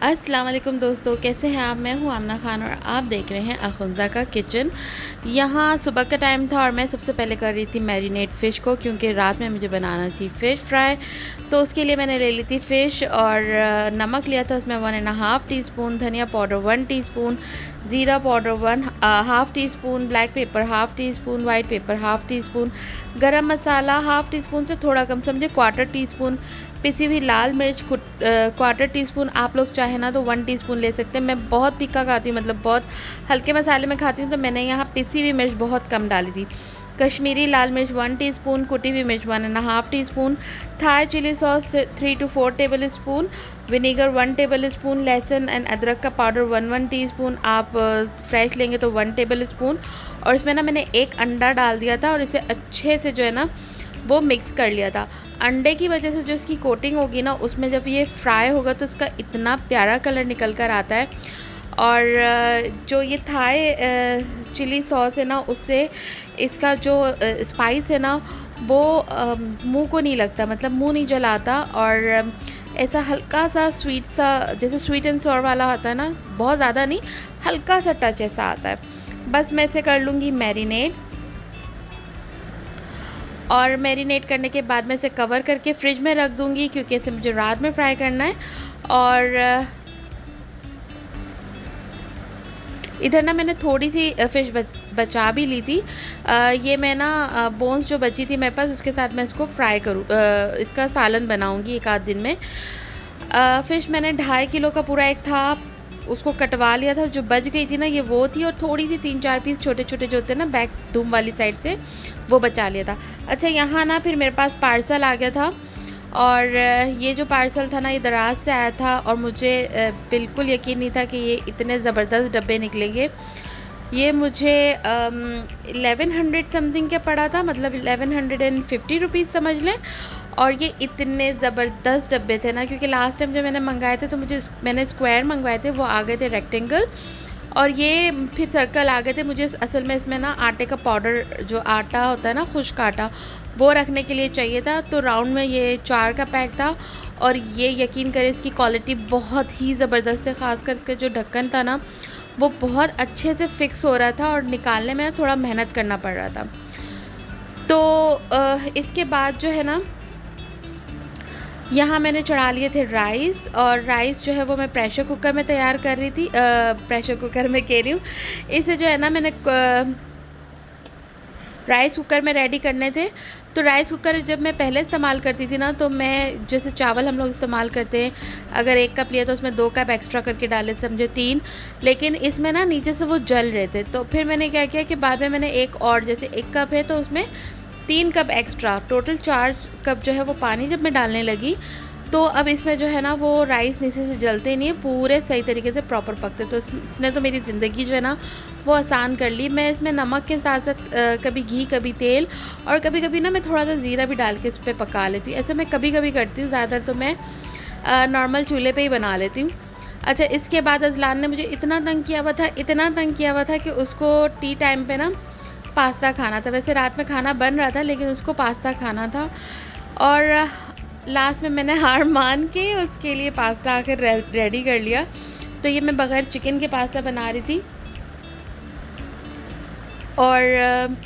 अस्सलाम वालेकुम दोस्तों, कैसे हैं आप। मैं हूं आमना खान और आप देख रहे हैं अखुंज़ा का किचन। यहाँ सुबह का टाइम था और मैं सबसे पहले कर रही थी मैरिनेट फ़िश को, क्योंकि रात में मुझे बनाना थी फ़िश फ्राई। तो उसके लिए मैंने ले ली थी फ़िश और नमक लिया था, उसमें 1.5 टीस्पून, धनिया पाउडर 1 टीस्पून, ज़ीरा powder 1/2 teaspoon, black pepper 1/2 teaspoon, white paper 1/2 teaspoon, गरम मसाला 1/2 टीस्पून से थोड़ा कम समझे 1/4 टीस्पून, पिसी हुई लाल मिर्च 1/4 टीस्पून। आप लोग चाहें ना तो 1 टीस्पून ले सकते हैं। मैं बहुत फीका खाती हूँ, मतलब बहुत हल्के मसाले में खाती हूँ, तो मैंने यहाँ पिसी हुई मिर्च बहुत कम डाली थी। कश्मीरी लाल मिर्च 1 टीस्पून, कुटी हुई मिर्च 1.5 teaspoon, Thai chili sauce 3 to 4 tablespoon, vinegar 1 tablespoon, लहसुन एंड अदरक का पाउडर 1 टीस्पून। आप फ्रेश लेंगे तो 1 टेबल स्पून। और इसमें ना मैंने एक अंडा डाल दिया था और इसे अच्छे से जो है ना वो मिक्स कर लिया था। अंडे की वजह से जो इसकी कोटिंग होगी ना, उसमें जब ये फ्राई होगा तो इसका इतना प्यारा कलर निकल कर आता है। और जो ये थाई चिली सॉस है ना, उससे इसका जो स्पाइस है ना वो मुंह को नहीं लगता, मतलब मुंह नहीं जलाता। और ऐसा हल्का सा स्वीट सा, जैसे स्वीट एंड सॉर वाला होता है ना, बहुत ज़्यादा नहीं, हल्का सा टच ऐसा आता है। बस मैं इसे कर लूँगी मैरिनेट। और मैरिनेट करने के बाद मैं इसे कवर करके फ्रिज में रख दूँगी, क्योंकि इसे मुझे रात में फ्राई करना है। और इधर ना मैंने थोड़ी सी फ़िश बचा भी ली थी। ये मैं ना बोन्स जो बची थी मेरे पास, उसके साथ मैं इसको फ्राई करूँ, इसका सालन बनाऊँगी एक आध दिन में। फ़िश मैंने 2.5 किलो का पूरा एक था, उसको कटवा लिया था। जो बच गई थी ना ये वो थी, और थोड़ी सी 3-4 पीस छोटे छोटे जो होते हैं ना बैक दूम वाली साइड से, वो बचा लिया था। अच्छा, यहाँ ना फिर मेरे पास पार्सल आ गया था। और ये जो पार्सल था ना ये दराज से आया था, और मुझे बिल्कुल यकीन नहीं था कि ये इतने ज़बरदस्त डब्बे निकलेंगे। ये मुझे 1100 समथिंग का पड़ा था, मतलब 1150 रुपीज़ समझ लें। और ये इतने ज़बरदस्त डब्बे थे ना, क्योंकि लास्ट टाइम जब मैंने मंगाए थे तो मैंने स्क्वायर मंगवाए थे, वो आ गए थे रेक्टेंगल, और ये फिर सर्कल आ गए थे। मुझे असल में इसमें ना आटे का पाउडर, जो आटा होता है ना खुश्क आटा, वो रखने के लिए चाहिए था। तो राउंड में ये 4 का पैक था। और ये यकीन करें इसकी क्वालिटी बहुत ही ज़बरदस्त है, ख़ासकर इसका जो ढक्कन था ना वो बहुत अच्छे से फिक्स हो रहा था, और निकालने में थोड़ा मेहनत करना पड़ रहा था। तो इसके बाद जो है ना यहाँ मैंने चढ़ा लिए थे राइस, और राइस जो है वो मैं प्रेशर कुकर में तैयार कर रही थी। प्रेशर कुकर में कह रही हूँ, इसे जो है ना मैंने राइस कुकर में रेडी करने थे। तो राइस कुकर जब मैं पहले इस्तेमाल करती थी ना, तो मैं जैसे चावल हम लोग इस्तेमाल करते हैं, अगर 1 कप लिया तो उसमें 2 कप एक्स्ट्रा करके डाले, समझे 3। लेकिन इसमें ना नीचे से वो जल रहे थे। तो फिर मैंने क्या किया कि बाद में मैंने एक और, जैसे 1 कप है तो उसमें 3 कप एक्स्ट्रा, टोटल 4 कप जो है वो पानी जब मैं डालने लगी, तो अब इसमें जो है ना वो राइस नीचे से जलते नहीं है, पूरे सही तरीके से प्रॉपर पकते। तो इसने तो मेरी ज़िंदगी जो है ना वो आसान कर ली। मैं इसमें नमक के साथ साथ कभी घी, कभी तेल, और कभी कभी ना मैं थोड़ा सा ज़ीरा भी डाल के इस पर पका लेती हूँ। ऐसे मैं कभी कभी करती हूँ, ज़्यादातर तो मैं नॉर्मल चूल्हे पे ही बना लेती हूँ। अच्छा, इसके बाद अजलान ने मुझे इतना तंग किया हुआ था, इतना तंग किया हुआ था कि उसको टी टाइम पे ना पास्ता खाना था। वैसे रात में खाना बन रहा था, लेकिन उसको पास्ता खाना था। और लास्ट में मैंने हार मान के उसके लिए पास्ता आकर रेडी कर लिया। तो ये मैं बगैर चिकन के पास्ता बना रही थी, और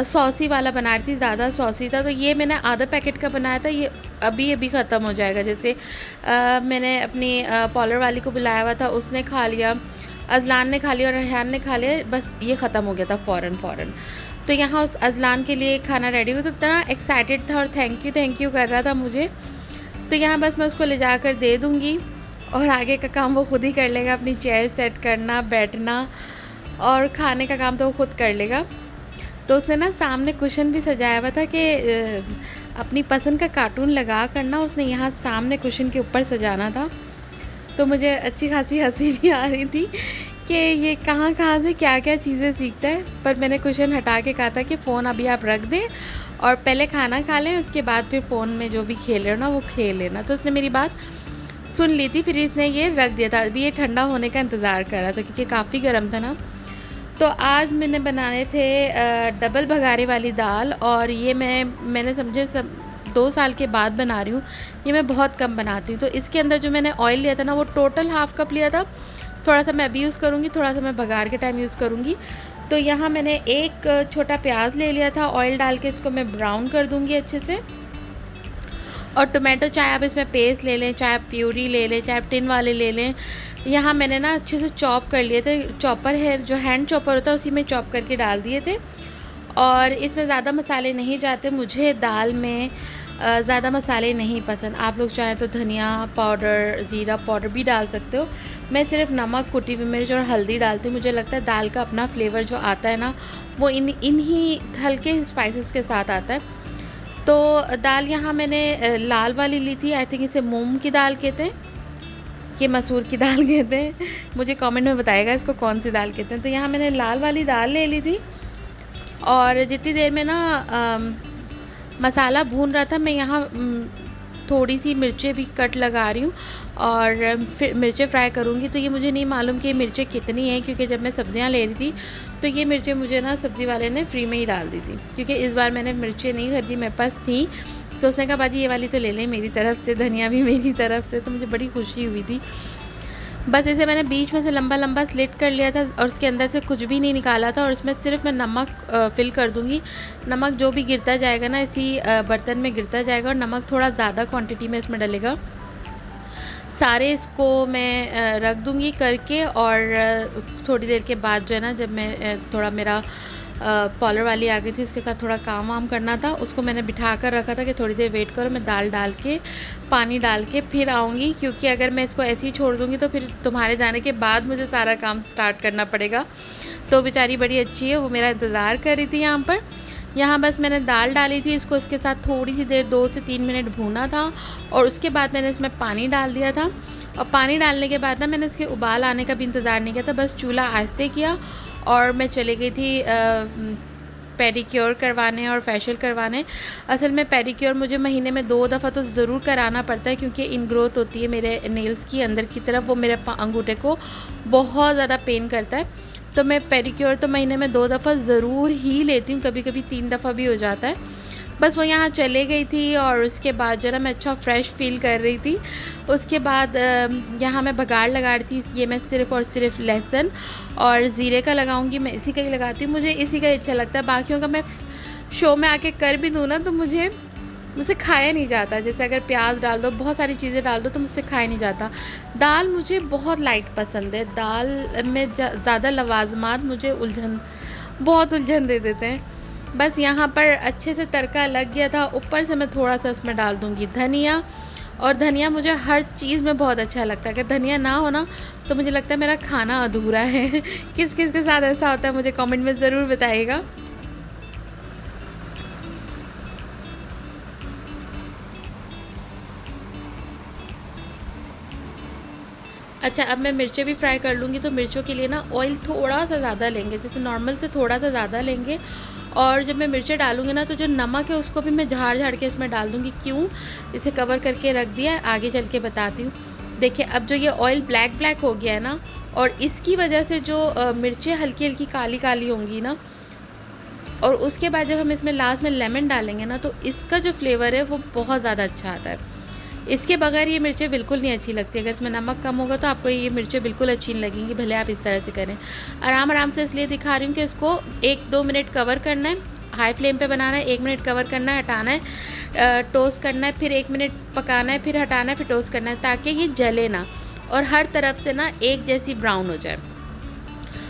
सॉसी वाला बना रही थी, ज़्यादा सॉसी था। तो ये मैंने आधा पैकेट का बनाया था, ये अभी अभी ख़त्म हो जाएगा। जैसे मैंने अपनी पॉलर वाली को बुलाया हुआ था, उसने खा लिया, अजलान ने खा लिया और रेहान ने खा लिया, बस ये ख़त्म हो गया था फ़ौरन। तो यहाँ उस अजलान के लिए खाना रेडी हुआ, तो इतना एक्साइटेड था और थैंक यू कर रहा था मुझे। तो यहाँ बस मैं उसको ले जाकर दे दूँगी, और आगे का काम वो खुद ही कर लेगा। अपनी चेयर सेट करना, बैठना और खाने का काम तो वो खुद कर लेगा। तो उसने ना सामने कुशन भी सजाया हुआ था कि अपनी पसंद का कार्टून लगा कर ना उसने यहाँ सामने कुशन के ऊपर सजाना था। तो मुझे अच्छी खासी हंसी भी आ रही थी कि ये कहाँ से क्या क्या चीज़ें सीखता है। पर मैंने कुशन हटा के कहा था कि फ़ोन अभी आप रख दें और पहले खाना खा लें, उसके बाद फिर फ़ोन में जो भी खेल रहे हो ना वो खेल लेना। तो उसने मेरी बात सुन ली थी, फिर इसने ये रख दिया था। अभी ये ठंडा होने का इंतज़ार कर रहा था, क्योंकि काफ़ी गर्म था ना। तो आज मैंने बनाए थे डबल बघारे वाली दाल, और ये मैंने समझे सब 2 साल के बाद बना रही हूँ, ये मैं बहुत कम बनाती हूँ। तो इसके अंदर जो मैंने ऑयल लिया था ना, वो टोटल हाफ़ कप लिया था। थोड़ा सा मैं अभी यूज़ करूँगी, थोड़ा सा मैं बघार के टाइम यूज़ करूँगी। तो यहाँ मैंने एक छोटा प्याज ले लिया था, ऑयल डाल के इसको मैं ब्राउन कर दूँगी अच्छे से। और टोमेटो चाहे आप इसमें पेस्ट ले लें, चाहे आप प्यूरी ले लें, चाहे आप टिन वाले ले लें। यहाँ मैंने ना अच्छे से चॉप कर लिए थे, चॉपर है जो हैंड चॉपर होता है उसी में चॉप करके डाल दिए थे। और इसमें ज़्यादा मसाले नहीं जाते, मुझे दाल में ज़्यादा मसाले नहीं पसंद। आप लोग चाहें तो धनिया पाउडर, ज़ीरा पाउडर भी डाल सकते हो। मैं सिर्फ नमक, कुटी हुई मिर्च और हल्दी डालती हूँ। मुझे लगता है दाल का अपना फ्लेवर जो आता है ना, वो इन्हीं हल्के स्पाइसेस के साथ आता है। तो दाल यहाँ मैंने लाल वाली ली थी, आई थिंक इसे मूंग की दाल कहते हैं कि मसूर की दाल कहते हैं, मुझे कमेंट में बताइएगा इसको कौन सी दाल कहते हैं। तो यहाँ मैंने लाल वाली दाल ले ली थी। और जितनी देर में ना मसाला भून रहा था, मैं यहाँ थोड़ी सी मिर्चें भी कट लगा रही हूँ और फिर मिर्चें फ्राई करूँगी। तो ये मुझे नहीं मालूम कि मिर्चें कितनी हैं, क्योंकि जब मैं सब्ज़ियाँ ले रही थी तो ये मिर्चें मुझे ना सब्ज़ी वाले ने फ्री में ही डाल दी थी, क्योंकि इस बार मैंने मिर्चें नहीं खरीदी, मेरे पास थी। तो उसने कहा बाजी ये वाली तो ले लें मेरी तरफ़ से, धनिया भी मेरी तरफ़ से। तो मुझे बड़ी खुशी हुई थी। बस इसे मैंने बीच में से लंबा लंबा स्लिट कर लिया था और उसके अंदर से कुछ भी नहीं निकाला था। और इसमें सिर्फ मैं नमक फिल कर दूँगी। नमक जो भी गिरता जाएगा ना इसी बर्तन में गिरता जाएगा, और नमक थोड़ा ज़्यादा क्वांटिटी में इसमें डलेगा। सारे इसको मैं रख दूँगी करके। और थोड़ी देर के बाद जो है ना, जब मैं थोड़ा मेरा पॉलर वाली आ गई थी, उसके साथ थोड़ा काम वाम करना था, उसको मैंने बिठा कर रखा था कि थोड़ी देर वेट करो, मैं दाल डाल के पानी डाल के फिर आऊँगी। क्योंकि अगर मैं इसको ऐसे ही छोड़ दूँगी तो फिर तुम्हारे जाने के बाद मुझे सारा काम स्टार्ट करना पड़ेगा। तो बेचारी बड़ी अच्छी है, वो मेरा इंतज़ार कर रही थी यहाँ पर। यहाँ बस मैंने दाल डाली थी, इसको इसके साथ थोड़ी सी देर 2 से 3 मिनट भूना था। और उसके बाद मैंने इसमें पानी डाल दिया था। और पानी डालने के बाद ना मैंने इसके उबाल आने का भी इंतज़ार नहीं किया था, बस चूल्हा आहिस्ते किया और मैं चली गई थी पेडिक्योर करवाने और फेशियल करवाने। असल में पेडिक्योर मुझे महीने में 2 दफ़ा तो ज़रूर कराना पड़ता है, क्योंकि इनग्रोथ होती है मेरे नेल्स की अंदर की तरफ, वो मेरे अंगूठे को बहुत ज़्यादा पेन करता है। तो मैं पेडिक्योर तो महीने में 2 दफ़ा ज़रूर ही लेती हूँ, कभी कभी 3 दफ़ा भी हो जाता है। बस वो यहाँ चले गई थी और उसके बाद जो है ना मैं अच्छा फ़्रेश फ़ील कर रही थी। उसके बाद यहाँ मैं बघार लगा रही थी। ये मैं सिर्फ़ और सिर्फ लहसुन और ज़ीरे का लगाऊंगी, मैं इसी का ही लगाती हूँ, मुझे इसी का अच्छा लगता है। बाकियों का मैं शो में आके कर भी दूँ ना तो मुझसे खाया नहीं जाता। जैसे अगर प्याज डाल दो, बहुत सारी चीज़ें डाल दो, तो मुझसे खाया नहीं जाता। दाल मुझे बहुत लाइट पसंद है, दाल में ज़्यादा लवाजमात मुझे बहुत उलझन दे देते हैं। बस यहाँ पर अच्छे से तड़का लग गया था। ऊपर से मैं थोड़ा सा इसमें डाल दूँगी धनिया। और धनिया मुझे हर चीज़ में बहुत अच्छा लगता है, अगर धनिया ना हो ना तो मुझे लगता है मेरा खाना अधूरा है। किस किस के साथ ऐसा होता है मुझे कमेंट में ज़रूर बताइएगा। अच्छा, अब मैं मिर्चें भी फ्राई कर लूँगी। तो मिर्चों के लिए ना ऑयल थोड़ा सा ज़्यादा लेंगे, जैसे नॉर्मल से थोड़ा सा ज़्यादा लेंगे। और जब मैं मिर्चें डालूँगी ना तो जो नमक है उसको भी मैं झाड़ के इसमें डाल दूँगी। क्यों इसे कवर करके रख दिया, आगे चल के बताती हूँ। देखिए अब जो ये ऑयल ब्लैक ब्लैक हो गया है ना, और इसकी वजह से जो मिर्चें हल्की हल्की काली काली होंगी ना, और उसके बाद जब हम इसमें लास्ट में लेमन डालेंगे ना, तो इसका जो फ्लेवर है वो बहुत ज़्यादा अच्छा आता है। इसके बगैर ये मिर्चें बिल्कुल नहीं अच्छी लगती। अगर इसमें नमक कम होगा तो आपको ये मिर्चें बिल्कुल अच्छी नहीं लगेंगी, भले आप इस तरह से करें। आराम आराम से इसलिए दिखा रही हूँ कि इसको 1-2 मिनट कवर करना है, हाई फ्लेम पे बनाना है। 1 मिनट कवर करना है, हटाना है, टोस्ट करना है, फिर 1 मिनट पकाना है, फिर हटाना है, फिर टोस्ट करना है, ताकि ये जले ना और हर तरफ से ना एक जैसी ब्राउन हो जाए।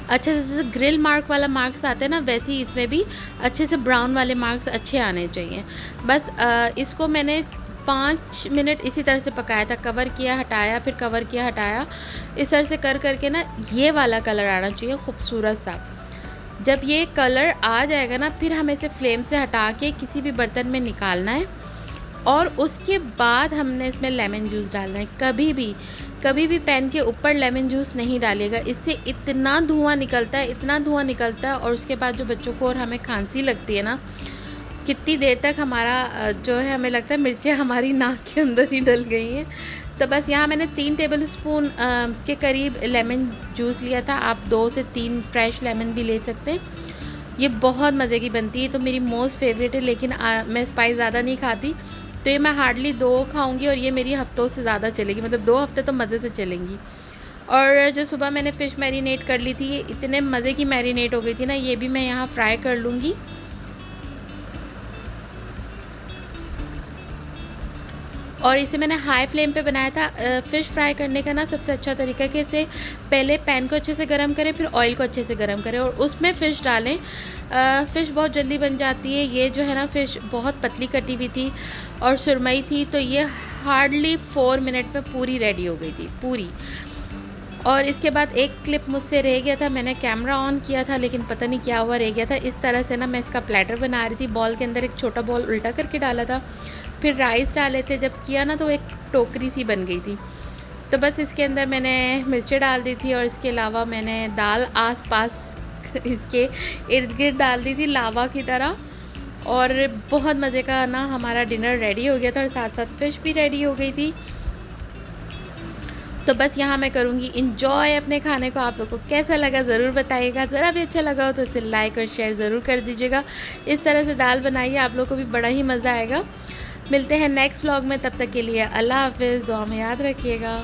अच्छे से जैसे ग्रिल मार्क वाला मार्क्स आते हैं ना, वैसे ही इसमें भी अच्छे से ब्राउन वाले मार्क्स अच्छे आने चाहिए। बस इसको मैंने 5 मिनट इसी तरह से पकाया था, कवर किया हटाया, फिर कवर किया हटाया। इस तरह से कर करके ना ये वाला कलर आना चाहिए खूबसूरत सा। जब ये कलर आ जाएगा ना, फिर हमें इसे फ्लेम से हटा के किसी भी बर्तन में निकालना है। और उसके बाद हमने इसमें लेमन जूस डालना है। कभी भी पैन के ऊपर लेमन जूस नहीं डालिएगा, इससे इतना धुआं निकलता है, इतना धुआं निकलता है। और उसके बाद जो बच्चों को और हमें खांसी लगती है ना, कितनी देर तक हमारा जो है हमें लगता है मिर्चें हमारी नाक के अंदर ही डल गई हैं। तो बस यहाँ मैंने 3 टेबलस्पून के करीब लेमन जूस लिया था। आप 2 से 3 फ्रेश लेमन भी ले सकते हैं। ये बहुत मज़े की बनती है, तो मेरी मोस्ट फेवरेट है। लेकिन मैं स्पाइस ज़्यादा नहीं खाती, तो ये मैं हार्डली 2 खाऊंगी और ये मेरी हफ्तों से ज़्यादा चलेगी, मतलब 2 हफ्ते तो मज़े से चलेंगी। और जो सुबह मैंने फ़िश मैरिनेट कर ली थी, ये इतने मज़े की मैरिनेट हो गई थी ना, ये भी मैं यहाँ फ्राई कर लूँगी। और इसे मैंने हाई फ्लेम पे बनाया था। फ़िश फ्राई करने का ना सबसे अच्छा तरीका है कि इसे पहले पैन को अच्छे से गरम करें, फिर ऑयल को अच्छे से गरम करें और उसमें फ़िश डालें। फ़िश बहुत जल्दी बन जाती है। ये जो है ना फ़िश बहुत पतली कटी हुई थी और सुरमई थी, तो ये हार्डली 4 मिनट में पूरी रेडी हो गई थी, पूरी। और इसके बाद एक क्लिप मुझसे रह गया था, मैंने कैमरा ऑन किया था लेकिन पता नहीं क्या हुआ, रह गया था। इस तरह से ना मैं इसका प्लेटर बना रही थी। बॉल के अंदर एक छोटा बॉल उल्टा करके डाला था, फिर राइस डाले थे। जब किया ना तो एक टोकरी सी बन गई थी। तो बस इसके अंदर मैंने मिर्चें डाल दी थी और इसके अलावा मैंने दाल आस-पास इसके इर्द-गिर्द डाल दी थी लावा की तरह। और बहुत मज़े का ना हमारा डिनर रेडी हो गया था और साथ-साथ फ़िश भी रेडी हो गई थी। तो बस यहाँ मैं करूँगी इंजॉय अपने खाने को। आप लोगों को कैसा लगा ज़रूर बताइएगा। ज़रा भी अच्छा लगा हो तो इसे लाइक और शेयर ज़रूर कर दीजिएगा। इस तरह से दाल बनाइए, आप लोगों को भी बड़ा ही मज़ा आएगा। मिलते हैं नेक्स्ट व्लॉग में, तब तक के लिए अल्लाह हाफ़िज़। दुआ में याद रखिएगा।